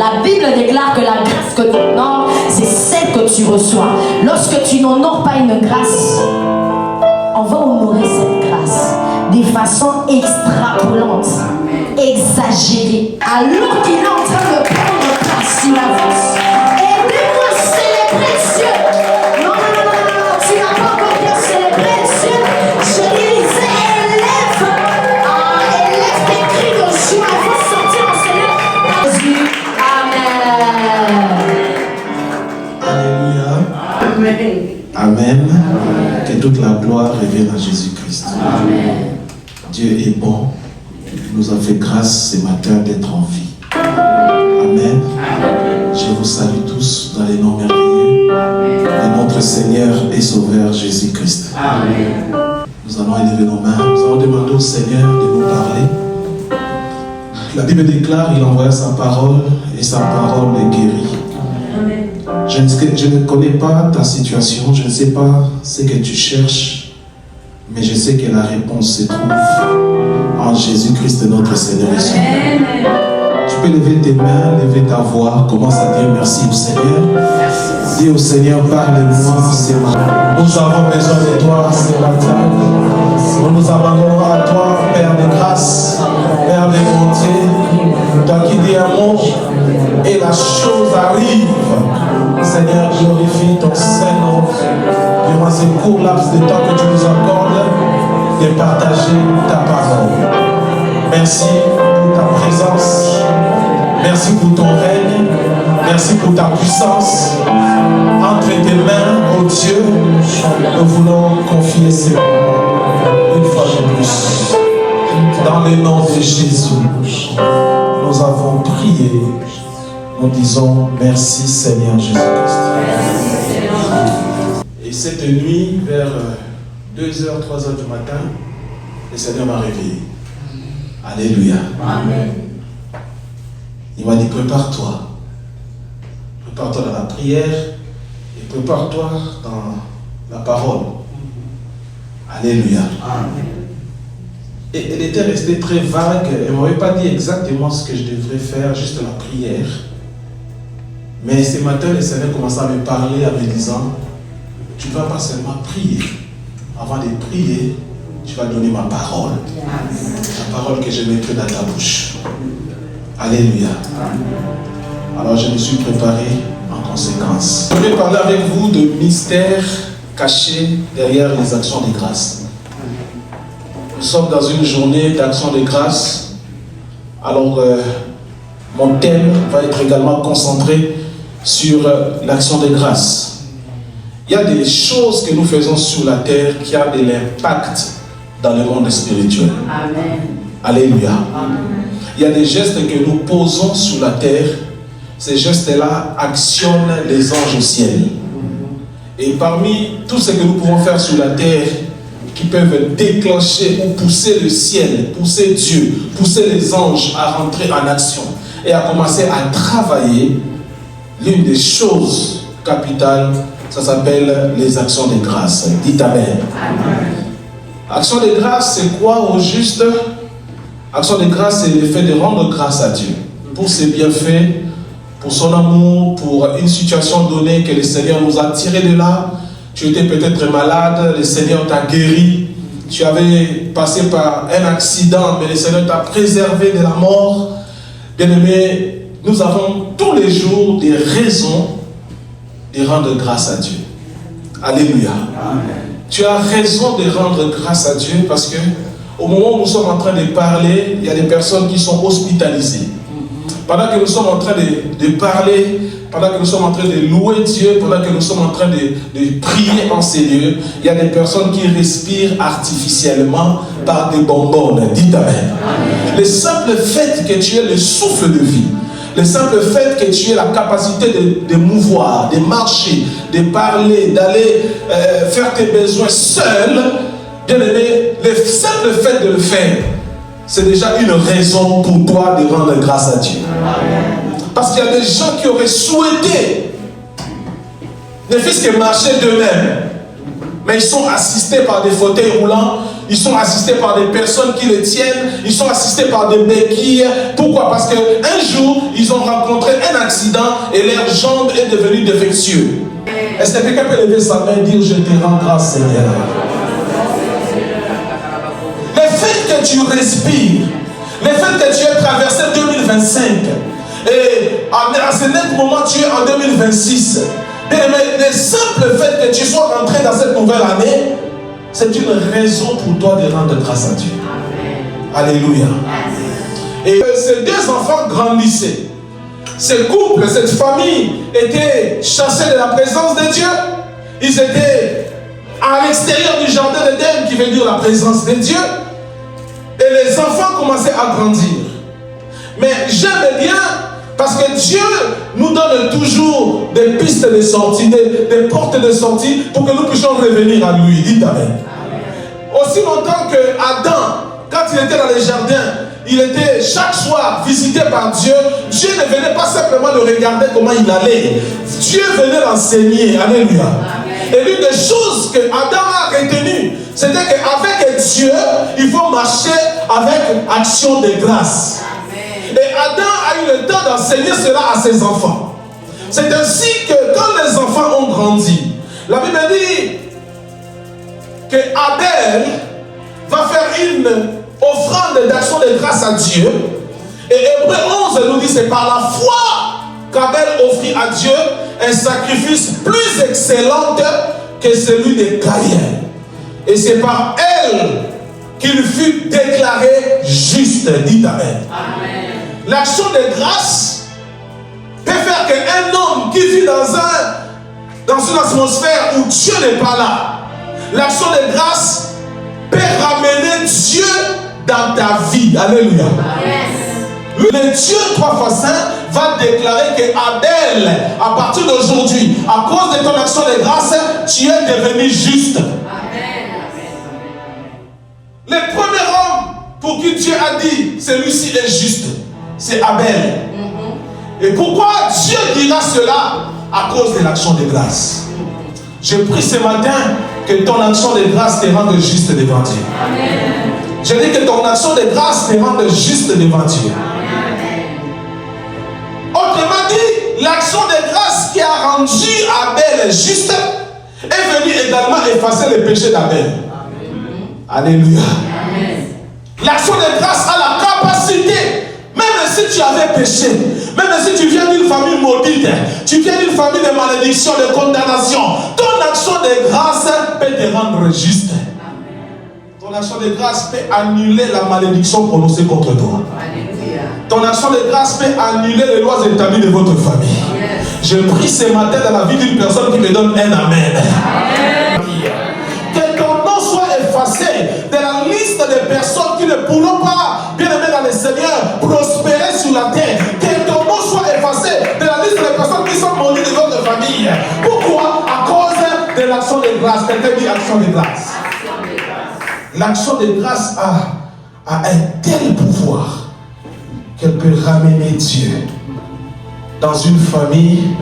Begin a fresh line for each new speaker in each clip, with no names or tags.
La Bible déclare que la grâce que tu honores, c'est celle que tu reçois. Lorsque tu n'honores pas une grâce, on va honorer cette grâce de façon extrapolante, exagérée, alors qu'il est en train de prendre place sur la face. Aidez-moi à célébrer Dieu. Non, tu n'as pas encore bien célébré Dieu. Je disais, élève tes cris de joie. Il faut sortir en Seigneur. Jésus, Amen.
Alléluia. Amen. Que toute la gloire revienne à Jésus-Christ.
Amen.
Dieu est bon. Il nous a fait grâce ce matin d'être en vie. Amen. Je vous salue tous dans les noms merveilleux de notre Seigneur et Sauveur Jésus-Christ. Nous allons élever nos mains. Nous allons demander au Seigneur de nous parler. La Bible déclare, il envoya sa parole et sa parole est guérie. Je ne connais pas ta situation, je ne sais pas ce que tu cherches, mais je sais que la réponse se trouve en Jésus-Christ notre Seigneur et Sauveur. Tu peux lever tes mains, lever ta voix, commence à dire merci au Seigneur. Dis au Seigneur, parle-moi ce matin. Nous avons besoin de toi ce matin. Nous nous abandonnons à toi, Père de grâce, Père de bonté. Toi qui dis un mot et la chose arrive. Seigneur, glorifie ton Saint-Nom durant ce court laps de temps que tu nous accordes de partager ta parole. Merci pour ta présence. Merci pour ton règne. Merci pour ta puissance. Entre tes mains, oh Dieu, nous voulons confier ces moments une fois de plus. Dans le nom de Jésus, nous avons prié. Nous disons merci Seigneur Jésus-Christ. Et cette nuit, vers 2h, 3h du matin, le Seigneur m'a réveillé. Alléluia.
Amen.
Il m'a dit, prépare-toi. Prépare-toi dans la prière et prépare-toi dans la parole. Alléluia.
Amen.
Et elle était restée très vague. Elle ne m'avait pas dit exactement ce que je devrais faire, juste la prière. Mais ce matin, le Seigneur commençait à me parler en me disant, tu ne vas pas seulement prier. Avant de prier, tu vas donner ma parole. La parole que je mettrai dans ta bouche. Alléluia. Alors je me suis préparé en conséquence. Je vais parler avec vous de mystères cachés derrière les actions de grâce. Nous sommes dans une journée d'action de grâce. Alors mon thème va être également concentré sur l'action de grâce. Il y a des choses que nous faisons sur la terre qui ont de l'impact dans le monde spirituel.
Amen.
Alléluia.
Amen.
Il y a des gestes que nous posons sur la terre. Ces gestes-là actionnent les anges au ciel. Et parmi tout ce que nous pouvons faire sur la terre, qui peuvent déclencher ou pousser le ciel, pousser Dieu, pousser les anges à rentrer en action et à commencer à travailler, l'une des choses capitales, ça s'appelle les actions de grâce. Dites Amen. Amen. Action de grâce, c'est quoi au juste? Action de grâce, c'est le fait de rendre grâce à Dieu pour ses bienfaits, pour son amour, pour une situation donnée que le Seigneur nous a tiré de là. Tu étais peut-être malade, le Seigneur t'a guéri. Tu avais passé par un accident, mais le Seigneur t'a préservé de la mort. Bien-aimé, nous avons tous les jours des raisons de rendre grâce à Dieu. Alléluia. Amen. Tu as raison de rendre grâce à Dieu parce que au moment où nous sommes en train de parler, il y a des personnes qui sont hospitalisées. Pendant que nous sommes en train de parler, pendant que nous sommes en train de louer Dieu, pendant que nous sommes en train de prier en ces lieux, il y a des personnes qui respirent artificiellement par des bonbonnes. Dites Amen. Le simple fait que tu aies le souffle de vie, le simple fait que tu aies la capacité de mouvoir, de marcher, de parler, d'aller faire tes besoins seul, bien aimé, le simple fait de le faire, c'est déjà une raison pour toi de rendre grâce à Dieu. Parce qu'il y a des gens qui auraient souhaité ne fût-ce que marcher d'eux-mêmes, mais ils sont assistés par des fauteuils roulants, ils sont assistés par des personnes qui les tiennent, ils sont assistés par des béquilles. Pourquoi? Parce qu'un jour, ils ont rencontré un accident et leur jambe est devenue défectueuse. Est-ce que quelqu'un peut lever sa main et dire je te rends grâce, Seigneur? Le fait que tu respires, le fait que tu aies traversé 2025 et à ce net moment tu es en 2026, le simple fait que tu sois rentré dans cette nouvelle année, c'est une raison pour toi de rendre grâce à Dieu. Alléluia. Et ces deux enfants grandissaient. Ce couple, cette famille était chassée de la présence de Dieu. Ils étaient à l'extérieur du jardin d'Éden, qui veut dire la présence de Dieu. Et les enfants commençaient à grandir. Mais j'aime bien, parce que Dieu nous donne toujours des pistes de sortie, des portes de sortie, pour que nous puissions revenir à lui. Dites Amen. Aussi longtemps que Adam, quand il était dans les jardins, il était chaque soir visité par Dieu. Dieu ne venait pas simplement le regarder comment il allait. Dieu venait l'enseigner. Alléluia. Et l'une des choses que Adam a retenues, c'était qu'avec Dieu, il faut marcher avec action de grâce. Et Adam a eu le temps d'enseigner cela à ses enfants. C'est ainsi que quand les enfants ont grandi, la Bible dit que Abel va faire une offrande d'action de grâce à Dieu. Et Hébreux 11 nous dit c'est par la foi qu'Abel offrit à Dieu un sacrifice plus excellent que celui de Caïn. Et c'est par elle qu'il fut déclaré juste. Dites Amen. L'action de grâce peut faire qu'un homme qui vit dans une atmosphère où Dieu n'est pas là, l'action de grâce peut ramener Dieu dans ta vie. Alléluia. Le Dieu 3 fois saint va déclarer que Abel, à partir d'aujourd'hui, à cause de ton action de grâce, tu es devenu juste. Le premier homme pour qui Dieu a dit celui-ci est juste, c'est Abel. Et pourquoi Dieu dira cela? À cause de l'action de grâce. Je prie ce matin que ton action de grâce te rende juste devant Dieu. Je dis que ton action de grâce te rende juste devant Dieu. Autrement dit, l'action de grâce qui a rendu Abel juste est venue également effacer les péchés d'Abel. Alléluia. L'action de grâce a la capacité, même si tu avais péché, même si tu viens d'une famille maudite, tu viens d'une famille de malédiction, de condamnation, ton action de grâce peut te rendre juste. Ton action de grâce peut annuler la malédiction prononcée contre toi. Ton action de grâce peut annuler les lois établies de votre famille. Je prie ce matin dans la vie d'une personne qui me donne un amen. Que ton nom soit effacé de la liste des personnes qui ne pourront pas, bien aimé dans le Seigneur, prospérer sur la terre. Que ton nom soit effacé de la liste des personnes qui sont maudites de votre famille. Pourquoi? À cause de l'action de grâce. Quelqu'un dit action de grâce. L'action de grâce a un tel pouvoir qu'elle peut ramener Dieu dans une famille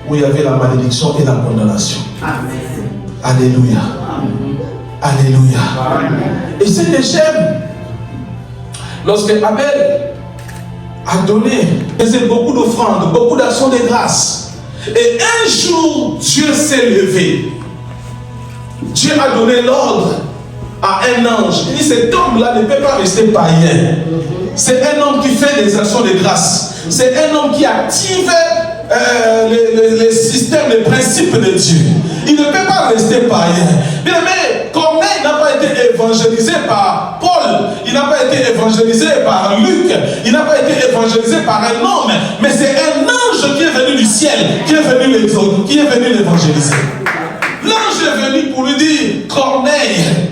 où il y avait la malédiction et la condamnation. Amen. Alléluia. Amen. Alléluia. Amen. Et ce que j'aime, lorsque Abel a donné, faisait beaucoup d'offrandes, beaucoup d'actions de grâce, et un jour Dieu s'est levé. Dieu a donné l'ordre à un ange. Il dit cet homme-là ne peut pas rester païen. C'est un homme qui fait des actions de grâce. C'est un homme qui active les systèmes, les principes de Dieu. Il ne peut pas rester païen. Bien aimé, Corneille n'a pas été évangélisé par Paul. Il n'a pas été évangélisé par Luc. Il n'a pas été évangélisé par un homme. Mais c'est un ange qui est venu du ciel, qui est venu l'évangéliser. L'ange est venu pour lui dire, Corneille,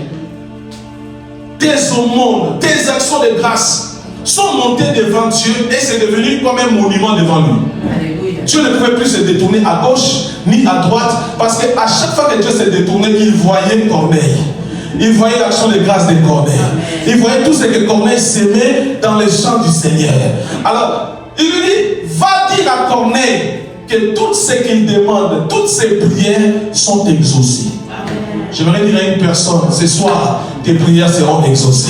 tes aumônes, tes actions de grâce sont montées devant Dieu et c'est devenu comme un monument devant lui. Alléluia. Dieu ne pouvait plus se détourner à gauche ni à droite parce qu'à chaque fois que Dieu s'est détourné, il voyait Corneille. Il voyait l'action de grâce de Corneille. Il voyait tout ce que Corneille s'aimait dans les champs du Seigneur. Alors, il lui dit, va dire à Corneille que tout ce qu'il demande, toutes ses prières sont exaucées. J'aimerais dire à une personne, ce soir, tes prières seront exaucées.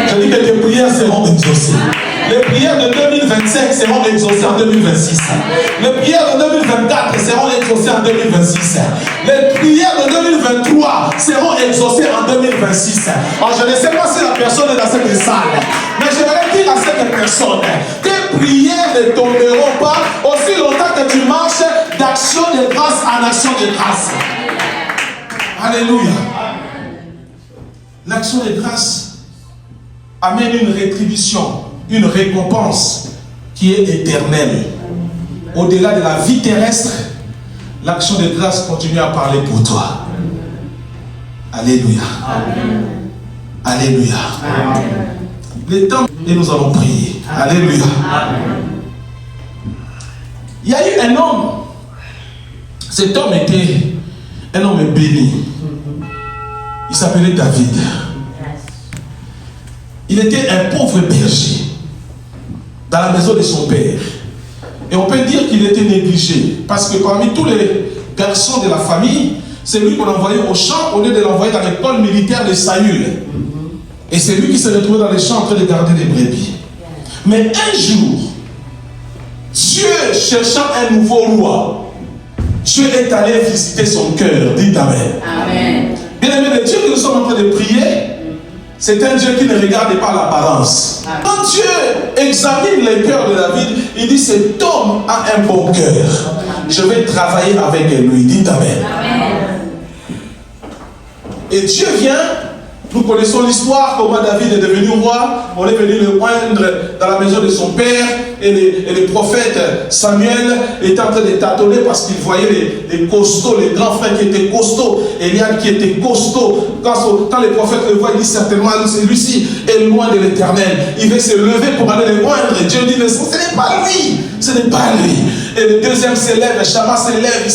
Je dis que tes prières seront exaucées. Les prières de 2025 seront exaucées en 2026. Les prières de 2024 seront exaucées en 2026. Les prières de 2023 seront exaucées en 2026. Alors, je ne sais pas si la personne est dans cette salle, mais j'aimerais dire à cette personne, tes prières ne tomberont pas aussi longtemps que tu marches d'action de grâce en action de grâce. Alléluia. L'action de grâce amène une rétribution, une récompense qui est éternelle. Au-delà de la vie terrestre, l'action de grâce continue à parler pour toi. Alléluia. Amen. Alléluia. Amen. Le temps et nous allons prier. Alléluia. Amen. Il y a eu un homme. Cet homme était un homme béni. Il s'appelait David. Il était un pauvre berger dans la maison de son père. Et on peut dire qu'il était négligé. Parce que parmi tous les garçons de la famille, c'est lui qu'on envoyait au champ au lieu de l'envoyer dans l'école militaire de Saül. Et c'est lui qui se retrouvait dans les champs en train de garder les brebis. Mais un jour, Dieu cherchant un nouveau roi, Dieu est allé visiter son cœur. Dites Amen. Amen. Bien-aimé de Dieu que nous sommes en train de prier, c'est un Dieu qui ne regarde pas l'apparence. Quand Dieu examine les cœurs de David, il dit cet homme a un bon cœur. Je vais travailler avec lui. Dites Amen. Amen. Et Dieu vient. Nous connaissons l'histoire, comment David est devenu roi. On est venu le moindre dans la maison de son père. Et le prophète Samuel était en train de tâtonner parce qu'il voyait les costauds, les grands frères qui étaient costauds. Eliab qui était costaud. Quand les prophètes le voient, il dit certainement, celui-ci est loin de l'Éternel. Il veut se lever pour aller le moindre. Et Dieu dit, mais ce n'est pas lui. Ce n'est pas lui. Et le deuxième s'élève, Shama s'élève.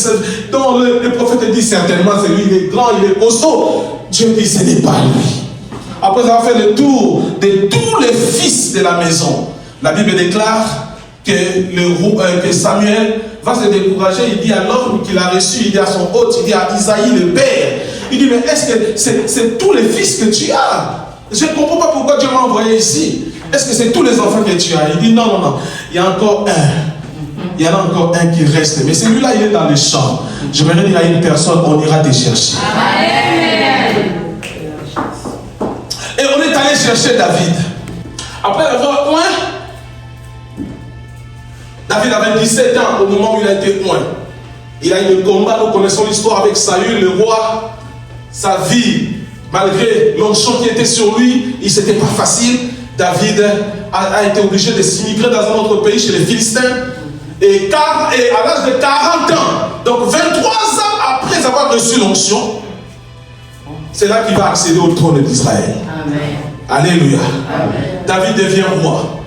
Donc le prophète dit certainement, c'est lui, il est grand, il est costaud. Dieu dit, ce n'est pas lui. Après avoir fait le tour de tous les fils de la maison, la Bible déclare que Samuel va se décourager. Il dit à l'homme qu'il a reçu, il dit à son hôte, il dit à Isaïe le père, il dit, mais est-ce que c'est tous les fils que tu as? Je ne comprends pas pourquoi Dieu m'a envoyé ici. Est-ce que c'est tous les enfants que tu as? Il dit, non, non, non, il y a encore un. Il y en a encore un qui reste. Mais celui-là, il est dans les champs. Je vais dire à une personne, on ira te chercher. Amen. Et on est allé chercher David. Après avoir oint, David avait 17 ans au moment où il a été oint. Il a eu le combat, nous connaissons l'histoire avec Saül, le roi. Sa vie, malgré l'onction qui était sur lui, il n'était pas facile. David a été obligé de s'immigrer dans un autre pays chez les Philistins. Et à l'âge de 40 ans, donc 23 ans après avoir reçu l'onction, c'est là qu'il va accéder au trône d'Israël. Amen. Alléluia. Amen. David devient roi.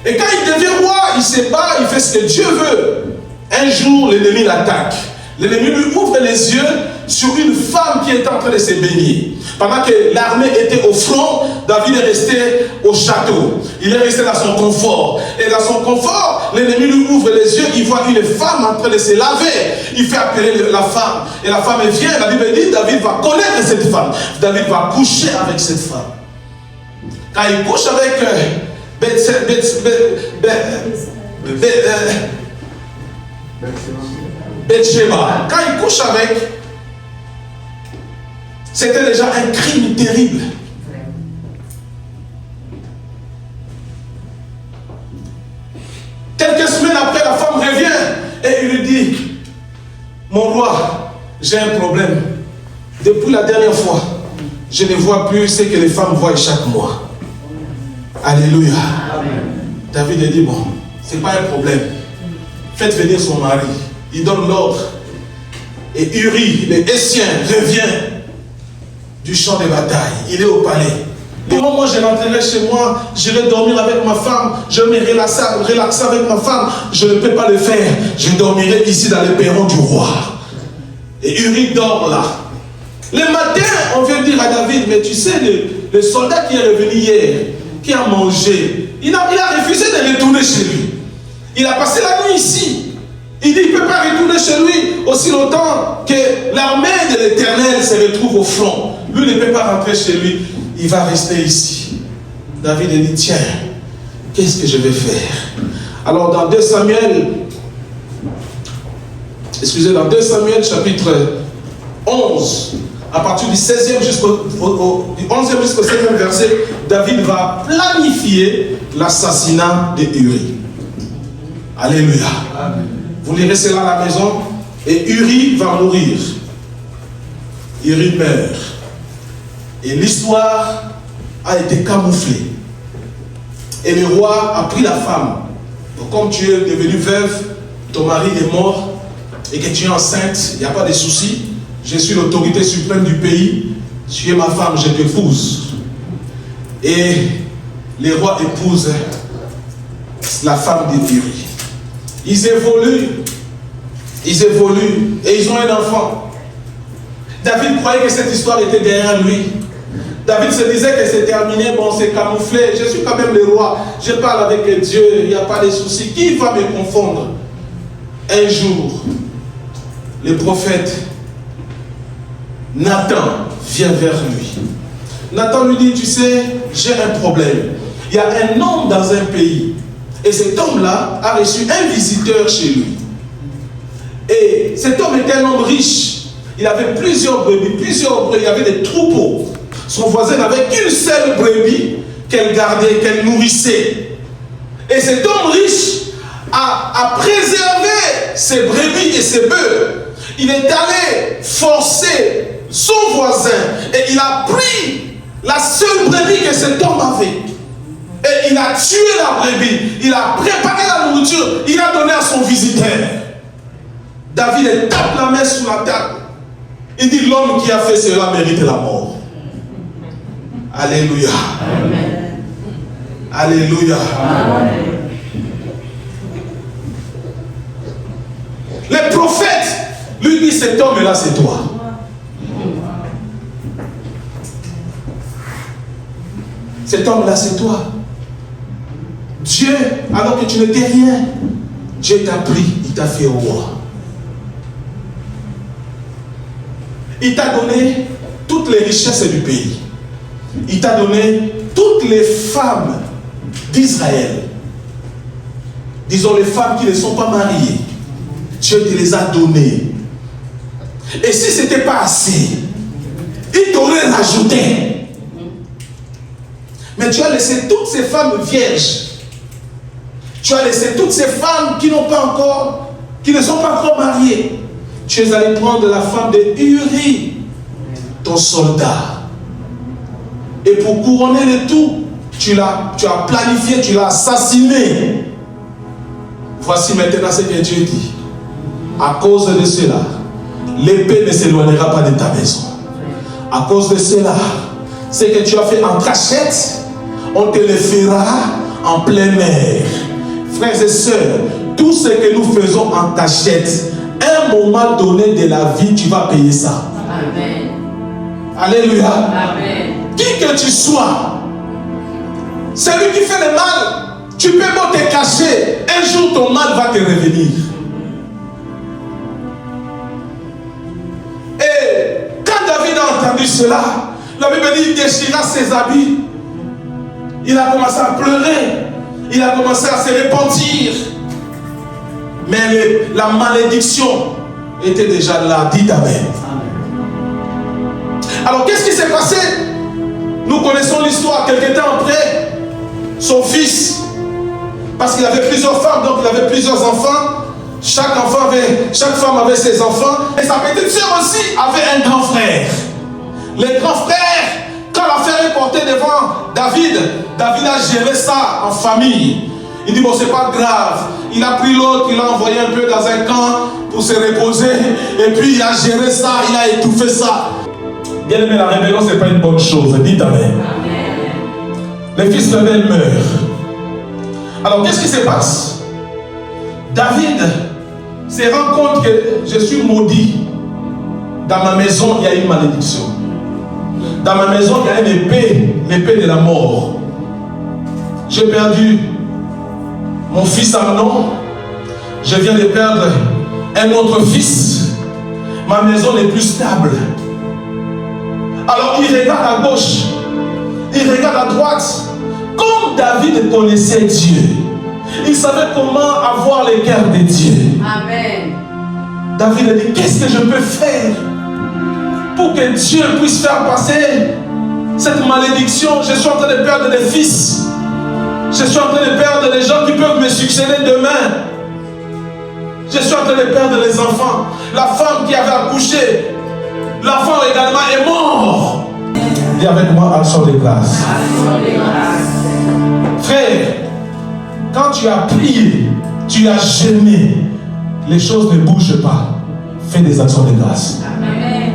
Et quand il devient roi, il se bat, il fait ce que Dieu veut. Un jour, l'ennemi l'attaque. L'ennemi lui ouvre les yeux sur une femme qui était en train de se baigner. Pendant que l'armée était au front, David est resté au château. Il est resté dans son confort. Et dans son confort, l'ennemi lui ouvre les yeux, il voit une femme en train de se laver. Il fait appeler la femme. Et la femme vient, la Bible dit, David va connaître cette femme. David va coucher avec cette femme. Quand il couche avec Bathsheba, quand il couche avec, c'était déjà un crime terrible. Quelques semaines après, la femme revient et il lui dit, mon roi, j'ai un problème. Depuis la dernière fois, je ne vois plus ce que les femmes voient chaque mois. Alléluia. Amen. David a dit, bon, ce n'est pas un problème. Faites venir son mari. Il donne l'ordre. Et Uri, le Hessien, revient du champ de bataille. Il est au palais. Et moi, je rentrerai chez moi, j'irai dormir avec ma femme, je me relaxer avec ma femme. Je ne peux pas le faire. Je dormirai ici dans le perron du roi. Et Uri dort là. Le matin, on vient dire à David, mais tu sais, le soldat qui est revenu hier, qui a mangé, il a refusé de retourner chez lui. Il a passé la nuit ici. Il dit qu'il ne peut pas retourner chez lui aussi longtemps que l'armée de l'Éternel se retrouve au front. Lui ne peut pas rentrer chez lui. Il va rester ici. David dit, tiens, qu'est-ce que je vais faire? Alors dans 2 Samuel, dans 2 Samuel chapitre 11, à partir du 16e jusqu'au 11e jusqu'au 16e verset, David va planifier l'assassinat de Uri. Alléluia. Amen. Vous lirez cela à la maison. Et Uri va mourir. Uri meurt. Et l'histoire a été camouflée. Et le roi a pris la femme. Donc comme tu es devenue veuve, ton mari est mort, et que tu es enceinte, il n'y a pas de souci. Je suis l'autorité suprême du pays. Tu es ma femme, je t'épouse. Et les rois épousent la femme d'Uri. Ils évoluent et ils ont un enfant. David croyait que cette histoire était derrière lui. David se disait que c'est terminé, bon, c'est camouflé. Je suis quand même le roi. Je parle avec Dieu, il n'y a pas de souci. Qui va me confondre? Un jour, le prophète Nathan vient vers lui. Nathan lui dit, tu sais, j'ai un problème. Il y a un homme dans un pays. Et cet homme-là a reçu un visiteur chez lui. Et cet homme était un homme riche. Il avait plusieurs brebis, il y avait des troupeaux. Son voisin n'avait qu'une seule brebis qu'elle gardait, qu'elle nourrissait. Et cet homme riche a préservé ses brebis et ses bœufs. Il est allé forcer son voisin et il a pris la seule brebis que cet homme avait. Et il a tué la brebis, il a préparé la nourriture, il a donné à son visiteur. David tape la main sur la table. Il dit, l'homme qui a fait cela mérite la mort. Alléluia. Amen. Alléluia. Amen. Le prophète lui dit, cet homme-là, c'est toi. Cet homme-là, c'est toi. Dieu, alors que tu n'étais rien, Dieu t'a pris, il t'a fait roi. Il t'a donné toutes les richesses du pays. Il t'a donné toutes les femmes d'Israël. Disons les femmes qui ne sont pas mariées. Dieu te les a données. Et si ce n'était pas assez, il t'aurait rajouté. Mais tu as laissé toutes ces femmes vierges. Tu as laissé toutes ces femmes qui n'ont pas encore, qui ne sont pas encore mariées. Tu es allé prendre la femme de Uri, ton soldat. Et pour couronner le tout, tu as planifié, tu l'as assassiné. Voici maintenant ce que Dieu dit. À cause de cela, l'épée ne s'éloignera pas de ta maison. À cause de cela, ce que tu as fait en cachette, on te le fera en plein air. Frères et sœurs, tout ce que nous faisons en cachette, à un moment donné de la vie, tu vas payer ça. Amen. Alléluia. Amen. Qui que tu sois, celui qui fait le mal, tu peux pas te cacher. Un jour, ton mal va te revenir. Et quand David a entendu cela, la Bible dit qu'il déchira ses habits. Il a commencé à pleurer. Il a commencé à se repentir. Mais la malédiction était déjà là. Dites Amen. Alors qu'est-ce qui s'est passé? Nous connaissons l'histoire. Quelque temps après, son fils, parce qu'il avait plusieurs femmes, donc il avait plusieurs enfants. Chaque femme avait ses enfants. Et sa petite soeur aussi avait un grand frère. Les grands frères, quand l'affaire est portée devant David, David a géré ça en famille. Il dit, bon, c'est pas grave. Il a pris l'autre, il l'a envoyé un peu dans un camp pour se reposer. Et puis il a géré ça, il a étouffé ça. Bien aimé, la rébellion, c'est pas une bonne chose. Dites Amen. Le fils de Rebelle meurt. Alors qu'est-ce qui se passe? David se rend compte que je suis maudit. Dans ma maison, il y a une malédiction. Dans ma maison, il y a une épée, l'épée de la mort. J'ai perdu mon fils Amnon. Je viens de perdre un autre fils, ma maison n'est plus stable. Alors il regarde à gauche, il regarde à droite. Comme David connaissait Dieu, il savait comment avoir le cœur de Dieu.
Amen.
David a dit, qu'est-ce que je peux faire pour que Dieu puisse faire passer cette malédiction? Je suis en train de perdre des fils. Je suis en train de perdre les gens qui peuvent me succéder demain. Je suis en train de perdre les enfants. La femme qui avait accouché, l'enfant également est mort. Dis avec moi, action de grâce. Frère, quand tu as prié, tu as jeûné, les choses ne bougent pas. Fais des actions de grâce.
Amen.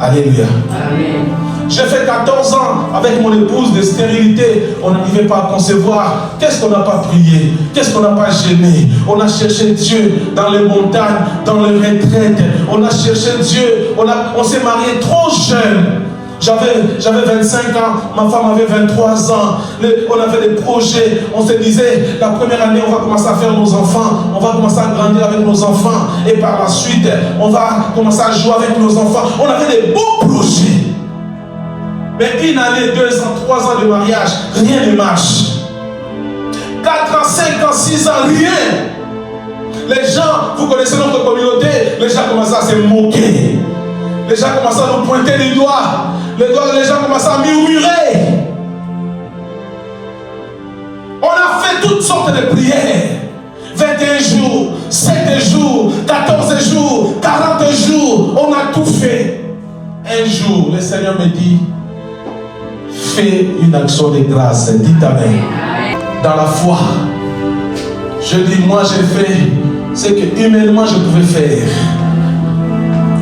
Alléluia.
Amen.
J'ai fait 14 ans avec mon épouse de stérilité. On n'arrivait pas à concevoir. Qu'est-ce qu'on n'a pas prié? Qu'est-ce qu'on n'a pas gêné? On a cherché Dieu dans les montagnes, dans les retraites. On a cherché Dieu. On s'est marié trop jeune. J'avais 25 ans, ma femme avait 23 ans. On avait des projets. On se disait, la première année, on va commencer à faire nos enfants. On va commencer à grandir avec nos enfants. Et par la suite, on va commencer à jouer avec nos enfants. On avait des beaux projets. Mais une année, 2 ans, 3 ans de mariage, rien ne marche. 4 ans, 5 ans, 6 ans, rien. Les gens, vous connaissez notre communauté, les gens commencent à se moquer. Les gens commencent à nous pointer du doigt. Les gens commencent à murmurer. On a fait toutes sortes de prières. 21 jours, 7 jours, 14 jours, 40 jours. On a tout fait. Un jour, le Seigneur me dit, fais une action de grâce. Dites Amen. Dans la foi, je dis, moi j'ai fait ce que humainement je pouvais faire.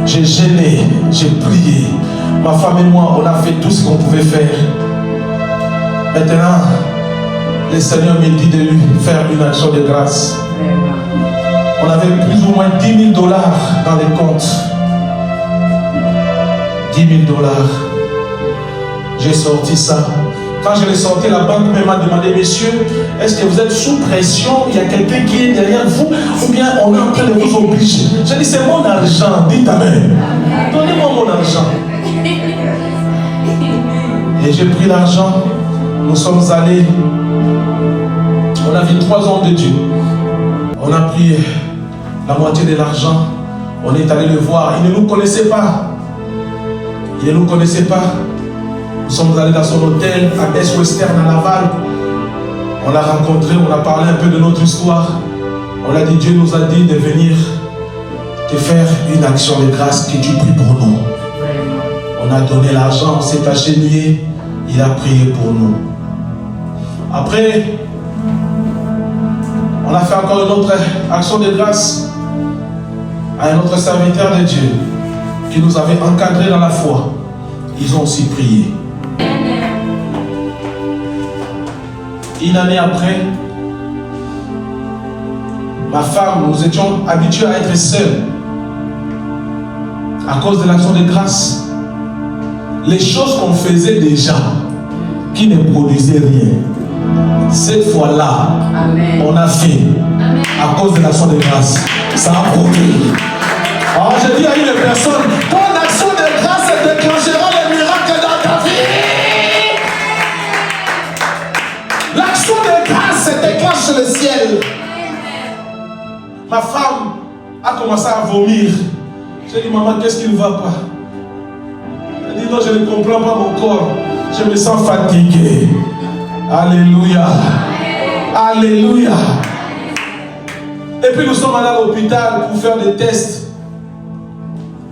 J'ai gêné, j'ai prié. Ma femme et moi, on a fait tout ce qu'on pouvait faire. Maintenant, le Seigneur me dit de lui faire une action de grâce. On avait plus ou moins $10 000 dans les comptes. $10 000. J'ai sorti ça. Quand je l'ai sorti, la banque m'a demandé, messieurs, est-ce que vous êtes sous pression? Il y a quelqu'un qui est derrière vous? Ou bien on est en train de vous obliger? J'ai dit, c'est mon argent. Dites Amen. Donnez-moi mon argent. Et j'ai pris l'argent. Nous sommes allés. On a vu 3 hommes de Dieu. On a pris la moitié de l'argent. On est allé le voir. Il ne nous connaissait pas. Il ne nous connaissait pas. Nous sommes allés dans son hôtel à Best Western à Laval. On l'a rencontré, on a parlé un peu de notre histoire. On a dit, Dieu nous a dit de venir te faire une action de grâce, que tu pries pour nous. On a donné l'argent, on s'est agenouillé, il a prié pour nous. Après, on a fait encore une autre action de grâce à un autre serviteur de Dieu qui nous avait encadrés dans la foi. Ils ont aussi prié. Une année après, ma femme, nous étions habitués à être seuls à cause de l'action de grâce. Les choses qu'on faisait déjà, qui ne produisaient rien, cette fois-là, on a fait à cause de l'action de grâce. Ça a produit. Alors je dis à une personne, ton action de grâce déclenchera les miracles dans ta vie. L'action de grâce se déclenche sur le ciel. Ma femme a commencé à vomir. J'ai dit, maman, qu'est-ce qui ne va pas? Elle dit, non, je ne comprends pas mon corps. Je me sens fatigué. Alléluia. Alléluia. Et puis nous sommes allés à l'hôpital pour faire des tests.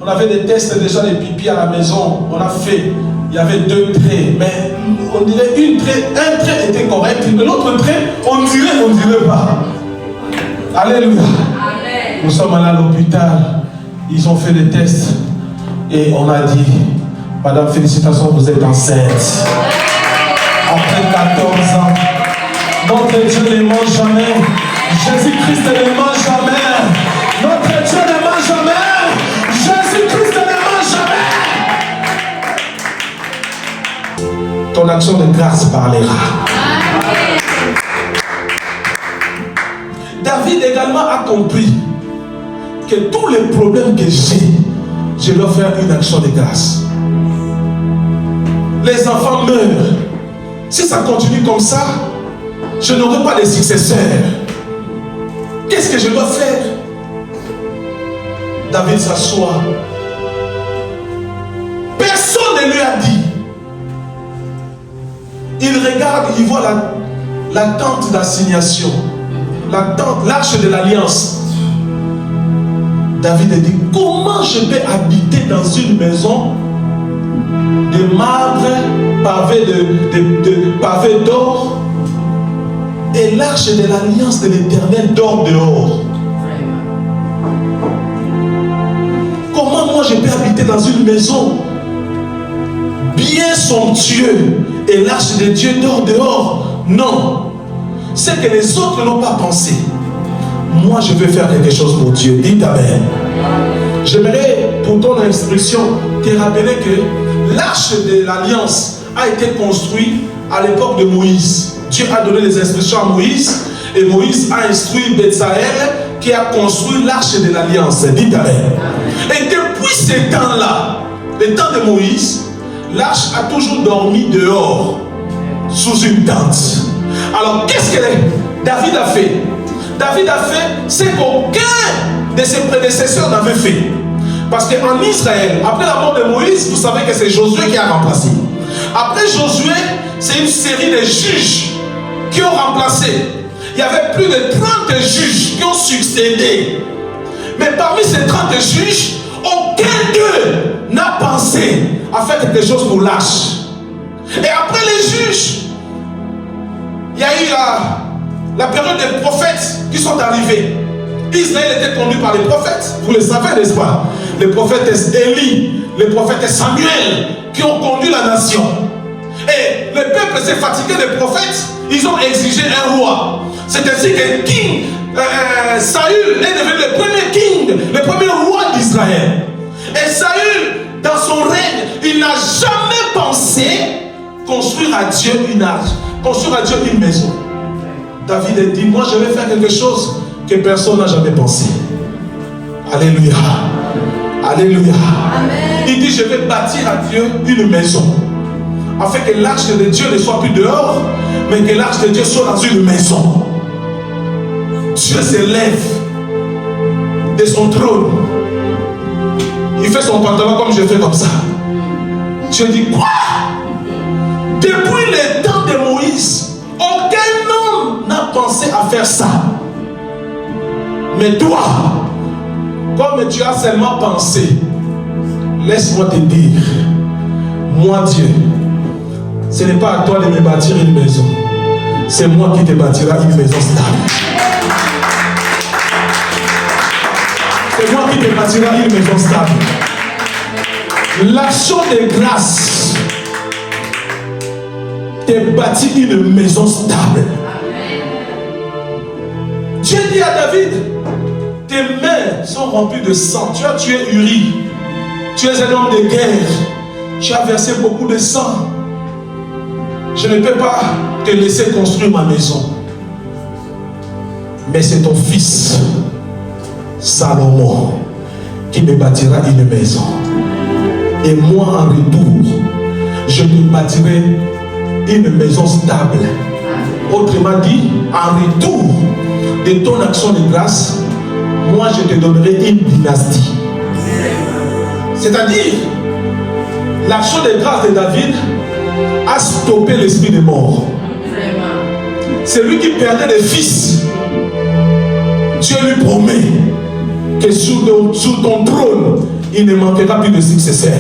On avait des tests déjà de pipi à la maison. On a fait. Il y avait 2 traits. Mais on dirait un trait était correct. Mais l'autre trait, on dirait pas. Alléluia. Amen. Nous sommes allés à l'hôpital. Ils ont fait des tests. Et on a dit, madame, félicitations, vous êtes enceinte. Après 14 ans. Notre Dieu ne mange jamais. Jésus-Christ ne mange jamais. Notre Dieu ne mange jamais. Jésus-Christ ne mange jamais. Ton action de grâce parlera. David également a compris que tous les problèmes que j'ai, je dois faire une action de grâce. Les enfants meurent. Si ça continue comme ça, je n'aurai pas de successeurs. Qu'est-ce que je dois faire? David s'assoit. Personne ne lui a dit. Il regarde, il voit la tente d'assignation, l'arche de l'alliance. David dit, comment je vais habiter dans une maison de marbre, pavé d'or, et l'arche de l'alliance de l'Éternel dort dehors? Comment moi je peux habiter dans une maison bien somptueuse et l'arche de Dieu dort dehors? Non. C'est que les autres n'ont pas pensé. Moi je veux faire quelque chose pour Dieu. Dites Amen. J'aimerais pour ton instruction te rappeler que l'arche de l'alliance a été construite à l'époque de Moïse. Dieu a donné les instructions à Moïse et Moïse a instruit Betsaël qui a construit l'arche de l'alliance. Dites Amen. Et depuis ce temps-là, le temps de Moïse, l'arche a toujours dormi dehors, sous une tente. Alors, qu'est-ce que David a fait? David a fait ce qu'aucun de ses prédécesseurs n'avait fait. Parce qu'en Israël, après la mort de Moïse, vous savez que c'est Josué qui a remplacé. Après Josué, c'est une série de juges qui ont remplacé. Il y avait plus de 30 juges qui ont succédé. Mais parmi ces 30 juges, aucun d'eux n'a pensé à faire quelque chose pour l'arche. Et après les juges, il y a eu la période des prophètes qui sont arrivés. Israël était conduit par les prophètes. Vous le savez, n'est-ce pas? Les prophètes Élie, les prophètes Samuel qui ont conduit la nation. Et le peuple s'est fatigué des prophètes. Ils ont exigé un roi. C'est ainsi que Saül est devenu le premier king, le premier roi d'Israël. Et Saül, dans son règne, il n'a jamais pensé construire à Dieu une arche, construire à Dieu une maison. David a dit, moi je vais faire quelque chose que personne n'a jamais pensé. Alléluia. Alléluia. Amen. Il dit, je vais bâtir à Dieu une maison. Afin que l'arche de Dieu ne soit plus dehors, mais que l'arche de Dieu soit dans une maison. Dieu s'élève de son trône. Il fait son pantalon comme je fais comme ça. Dieu dit, quoi? Depuis le temps de Moïse, aucun homme n'a pensé à faire ça. Mais toi, comme tu as seulement pensé, laisse-moi te dire, moi Dieu, ce n'est pas à toi de me bâtir une maison. C'est moi qui te bâtira une maison stable. C'est moi qui te bâtira une maison stable. L'action de grâce te bâtit une maison stable. Dieu dit à David, tes mains sont remplies de sang. Tu as tué Uri. Tu es un homme de guerre. Tu as versé beaucoup de sang. Je ne peux pas te laisser construire ma maison. Mais c'est ton fils, Salomon, qui me bâtira une maison. Et moi, en retour, je te bâtirai une maison stable. Autrement dit, en retour de ton action de grâce, moi, je te donnerai une dynastie. C'est-à-dire, l'action de grâce de David a stoppé l'esprit de mort. C'est lui qui perdait des fils. Dieu lui promet que sous ton trône, il ne manquera plus de successeurs.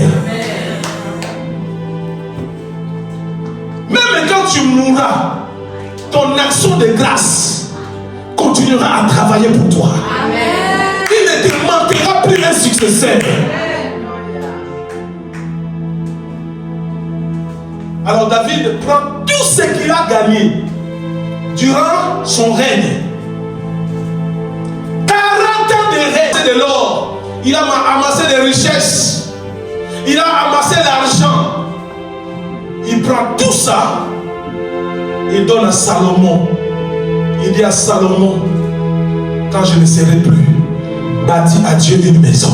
Même quand tu mourras, ton action de grâce continuera à travailler pour toi. Il ne te manquera plus un successeur. Alors David prend tout ce qu'il a gagné durant son règne. 40 ans de règne de l'or. Il a amassé des richesses. Il a amassé l'argent. Il prend tout ça. Il donne à Salomon. Il dit à Salomon, quand je ne serai plus, bâtis à Dieu une maison.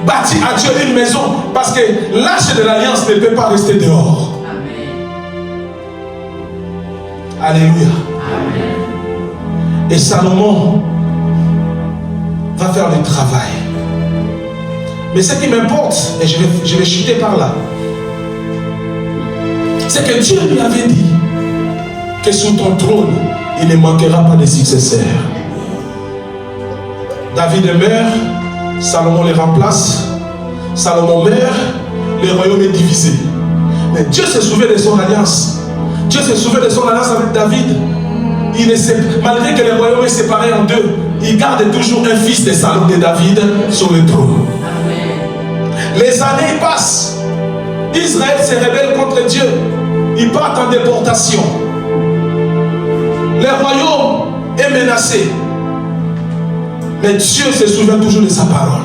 Bâtis à Dieu une maison, parce que l'arche de l'alliance ne peut pas rester dehors. Alléluia. Et Salomon va faire le travail. Mais ce qui m'importe, et je vais chuter par là, c'est que Dieu lui avait dit que sous ton trône, il ne manquera pas de successeurs. David meurt, Salomon le remplace, Salomon meurt, le royaume est divisé. Mais Dieu se souvient de son alliance. Dieu se souvient de son alliance avec David. Malgré que le royaume est séparé en deux, il garde toujours un fils de Salomon, de David, sur le trône. Les années passent. Israël se rebelle contre Dieu. Ils partent en déportation. Le royaume est menacé. Mais Dieu se souvient toujours de sa parole.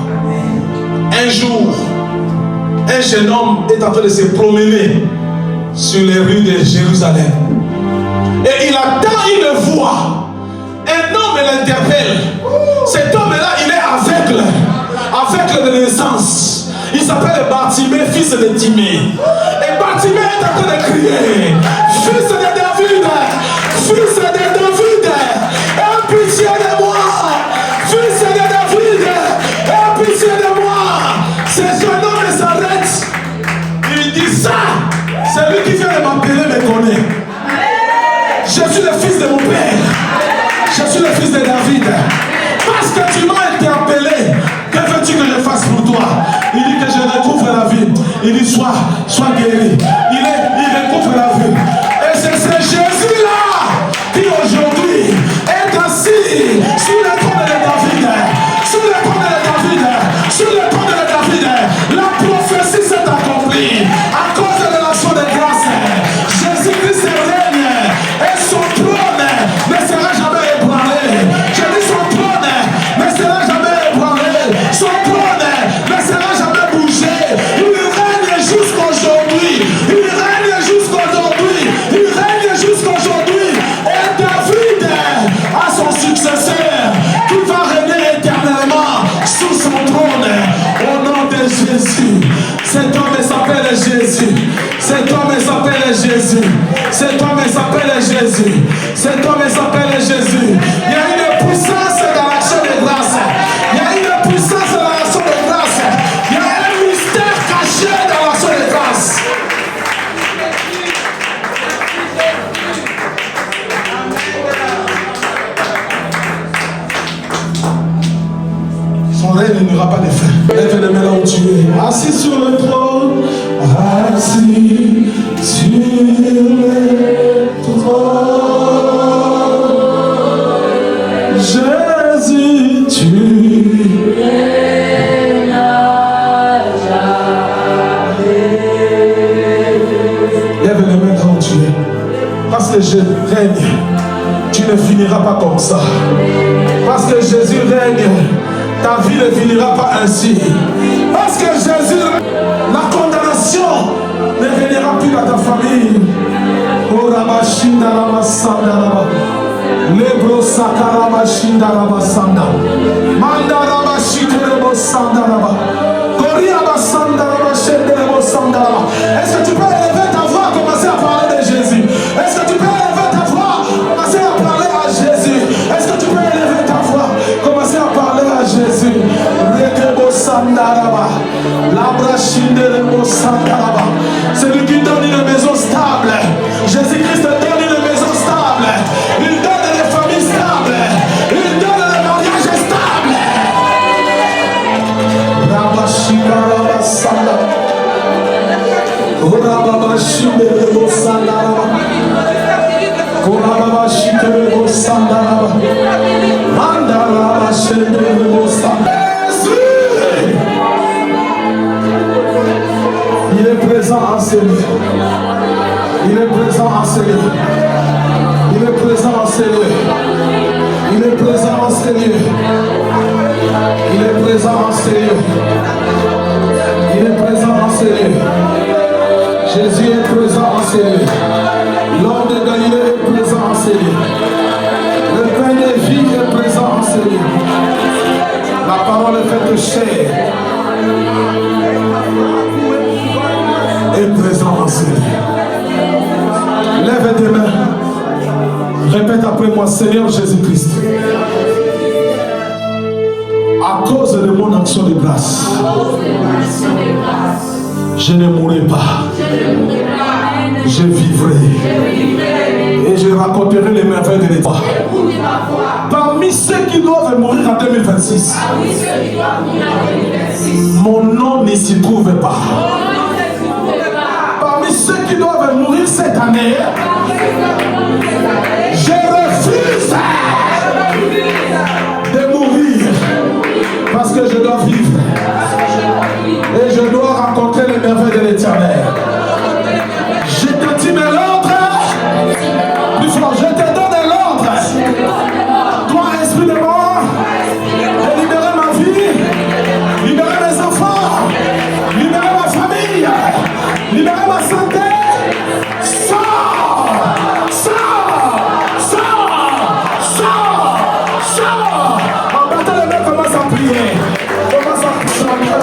Un jour, un jeune homme est en train de se promener sur les rues de Jérusalem. Et il attend une voix. Un homme l'interpelle. Cet homme-là, il est aveugle. Aveugle de naissance. Il s'appelle Bartimée, fils de Timée. Et Bartimée est en train de crier: fils de David, fils de David, aie pitié de moi. Fils de David, aie pitié de moi. Ce jeune homme s'arrête. Il dit ça. Celui qui vient de m'appeler me connaît. Je suis le fils de mon père. Je suis le fils de David. Parce que tu m'as interpellé, que veux-tu que je fasse pour toi? Il dit que je recouvre la vie. Il dit sois guéri. Il recouvre la vie. Et c'est ce Jésus-là qui aujourd'hui est assis sur le trône de David. Sur le trône de David. Sur le trône de David. La prophétie s'est accomplie à cause de l'action de grâce. Jésus-Christ règne et son trône ne sera jamais ébranlé. Je dis son trône ne sera jamais ébranlé. Son trône ne sera jamais bougé. Il règne jusqu'aujourd'hui. Il règne jusqu'aujourd'hui. Il règne jusqu'aujourd'hui. Et David a son successeur qui va régner éternellement sous son trône. Au nom de Jésus. Cet homme s'appelle Jésus. Cet homme s'appelle Jésus. Cet homme s'appelle Jésus. Cet homme s'appelle Jésus. Il y a une puissance dans l'action de grâce. Il y a une puissance dans l'action de grâce. Il y a un mystère caché dans l'action de grâce. Son règne n'aura pas de fin. Lève-le là où tu es. Assis sur le trône. Assis sur le trône. Jésus, tu règnes à jamais. Lève les mains là où tu es. Parce que je règne, tu ne finiras pas comme ça. Parce que Jésus règne, ta vie ne finira pas ainsi. Parce que Jésus, la condamnation ne viendra plus à ta famille. Oh Rabashinda Rabasanda Rabba. Lebro Sakarabashinda Rabasanda. Manda Rabashite Rabasanda Rabba. Koria Basanda Rabashende Rabasanda Rabba. Est-ce que tu peux élever ta voix, commencer à parler de Jésus? Est-ce que tu peux élever ta voix, commencer à parler à Jésus? Est-ce que tu peux élever ta voix, commencer à parler à Jésus? Rekebo Sandaraba. Labrashinde Sandaraba. Celui qui donne une maison stable. Jésus-Christ donne une maison stable. Il donne des familles stables. Il donne des mariages stables. Rabashika Rabasanda. Rababashinde Sandaraba. Korabashinde Sandaraba. Mandarabashinde Sandaraba. Il est présent en ce lieu. Il est présent en ce lieu. Il est présent en ce lieu. Il est présent en ce lieu. Il est présent en ce lieu. Il est présent en ce lieu. Jésus est présent en ce lieu. L'homme de Galilée est présent en ce lieu. Le Père
Dis-moi, Seigneur Jésus-Christ, à cause de mon action de grâce, je ne mourrai pas. Je vivrai. Et je raconterai les merveilles de l'État. Parmi ceux qui doivent mourir en 2026, mon nom ne s'y trouve pas. Parmi ceux qui doivent mourir cette année, je refuse de mourir parce que je dois vivre et je dois rencontrer les merveilles de l'Éternel. Je te dis l'ordre, plus fort, je te donne l'ordre. Toi, esprit de mort, de libérer ma vie, libérer mes enfants, libérer ma famille, libérer ma santé. Sors, sors, sors, sors, sors. En battant les mains, commence à prier. Commence à chanter.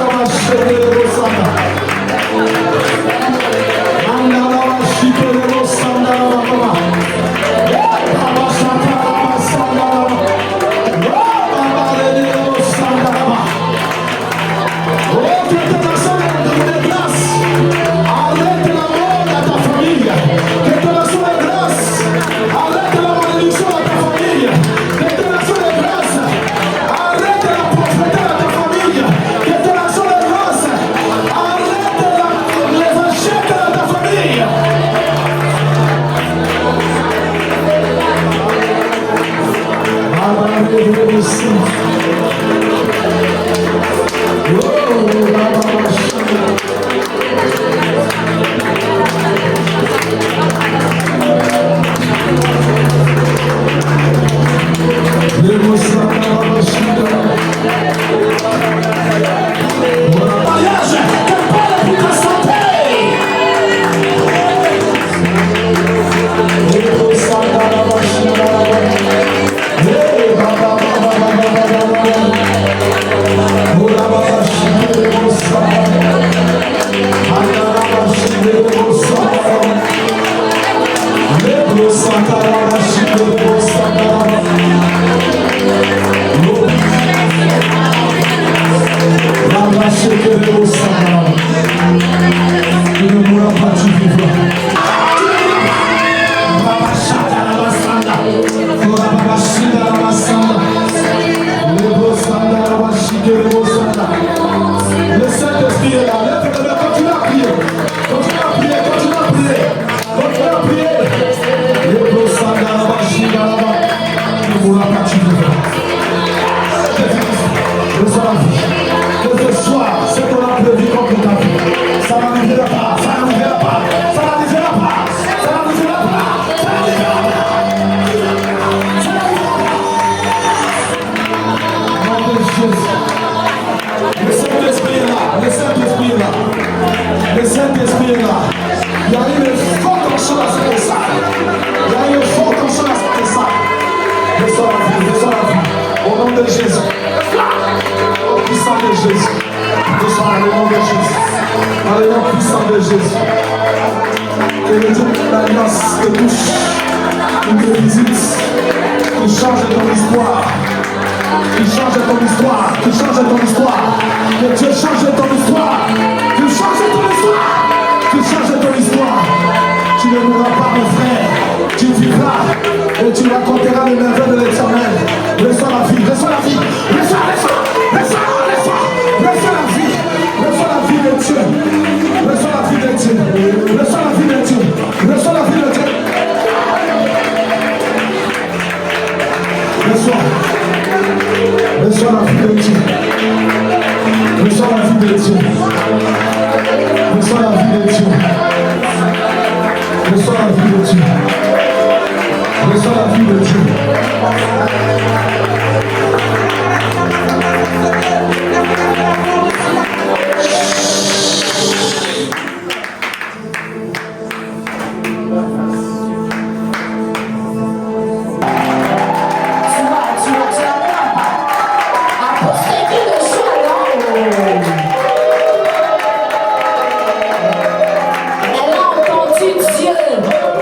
Elle a entendu Dieu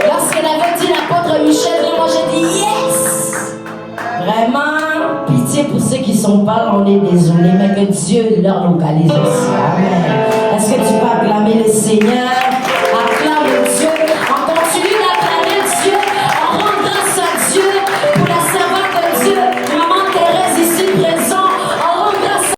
lorsqu'elle avait dit l'apôtre Michel, et moi j'ai dit yes. Vraiment, pitié pour ceux qui sont pas, on est désolé, mais que Dieu leur localise aussi. Amen. Est-ce que tu peux acclamer le Seigneur?